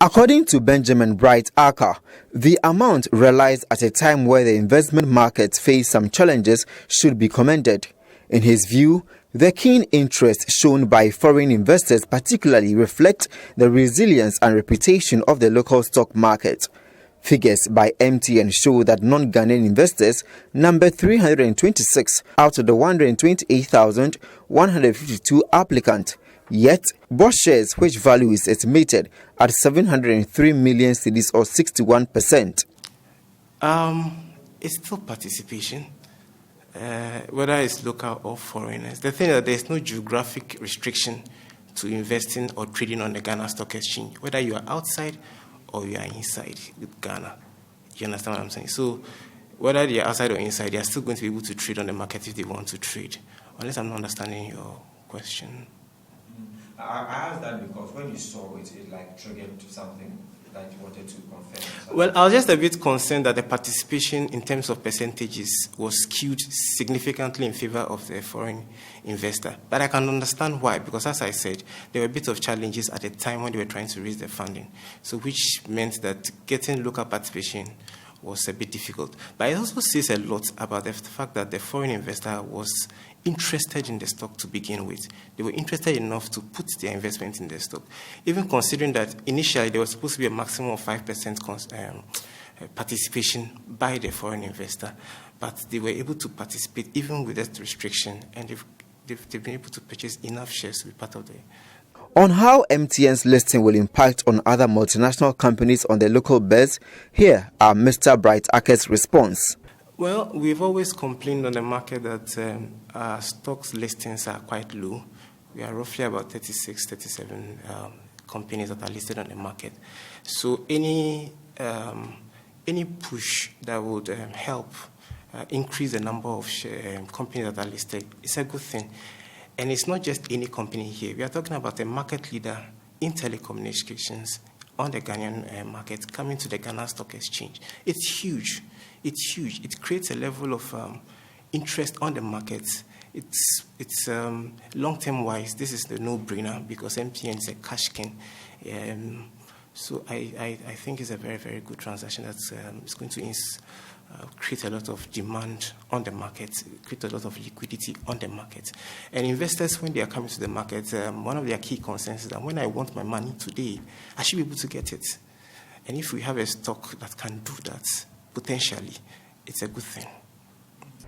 According to Benjamin Bright Aka, the amount realized at a time where the investment market faced some challenges should be commended. In his view, the keen interest shown by foreign investors particularly reflect the resilience and reputation of the local stock market. Figures by MTN show that non-Ghanaian investors number 326 out of the 128,152 applicants. Yet, Bosch shares, which value is estimated at 703 million cedis or 61%. It's still participation, whether it's local or foreigners. The thing is that there's no geographic restriction to investing or trading on the Ghana Stock Exchange, whether you are outside or you are inside with Ghana. You understand what I'm saying? So, whether they are outside or inside, they are still going to be able to trade on the market if they want to trade, unless I'm not understanding your question. I asked that because when you saw it, it like triggered something that you wanted to confirm. Well, I was just a bit concerned that the participation in terms of percentages was skewed significantly in favor of the foreign investor. But I can understand why, because as I said, there were a bit of challenges at the time when they were trying to raise the funding, so which meant that getting local participation was a bit difficult. But it also says a lot about the fact that the foreign investor was interested in the stock to begin with. They were interested enough to put their investment in the stock, even considering that initially there was supposed to be a maximum of 5% participation by the foreign investor, but they were able to participate even with that restriction, and they've been able to purchase enough shares to be part of the. On how MTN's listing will impact on other multinational companies on the local beds, here are Mr. Bright Aka's response. Well, we've always complained on the market that our stocks listings are quite low. We are roughly about 36, 37 companies that are listed on the market. So any push that would help increase the number of companies that are listed is a good thing. And it's not just any company here. We are talking about a market leader in telecommunications on the Ghanaian market coming to the Ghana Stock Exchange. It's huge. It's huge. It creates a level of interest on the market. It's long-term wise, this is the no-brainer because MTN is a cash king. So I think it's a very, very good transaction that's going to create a lot of demand on the market, create a lot of liquidity on the market. And investors, when they are coming to the market, one of their key concerns is that when I want my money today, I should be able to get it. And if we have a stock that can do that, potentially, it's a good thing.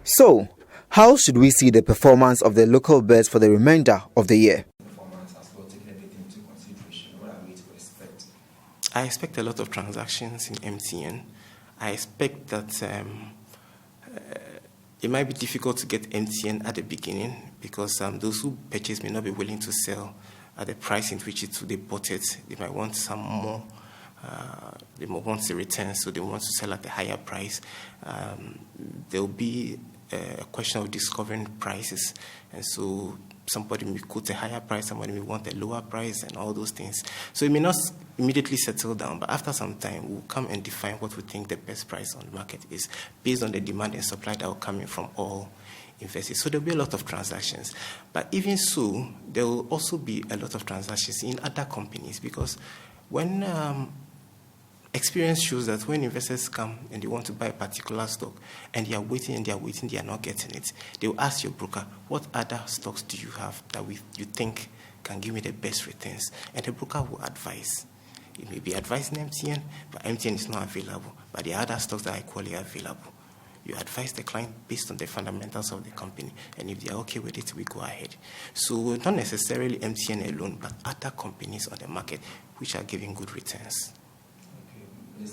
So, how should we see the performance of the local beds for the remainder of the year? Performance has well taken everything into consideration. What are we to expect? I expect a lot of transactions in MTN. I expect that it might be difficult to get MTN at the beginning because those who purchase may not be willing to sell at the price in which they bought it. They might want some more. They might want the return, so they want to sell at a higher price. There will be a question of discovering prices, and so somebody may quote a higher price, somebody may want a lower price, and all those things. So it may not immediately settle down, but after some time, we'll come and define what we think the best price on the market is based on the demand and supply that will come in from all investors. So there'll be a lot of transactions. But even so, there will also be a lot of transactions in other companies because when experience shows that when investors come and they want to buy a particular stock and they are waiting, they are not getting it, they will ask your broker, what other stocks do you have that you think can give me the best returns? And the broker will advise. It may be advising MTN, but MTN is not available. But there are other stocks that are equally available. You advise the client based on the fundamentals of the company, and if they are okay with it, we go ahead. So not necessarily MTN alone, but other companies on the market which are giving good returns. Okay.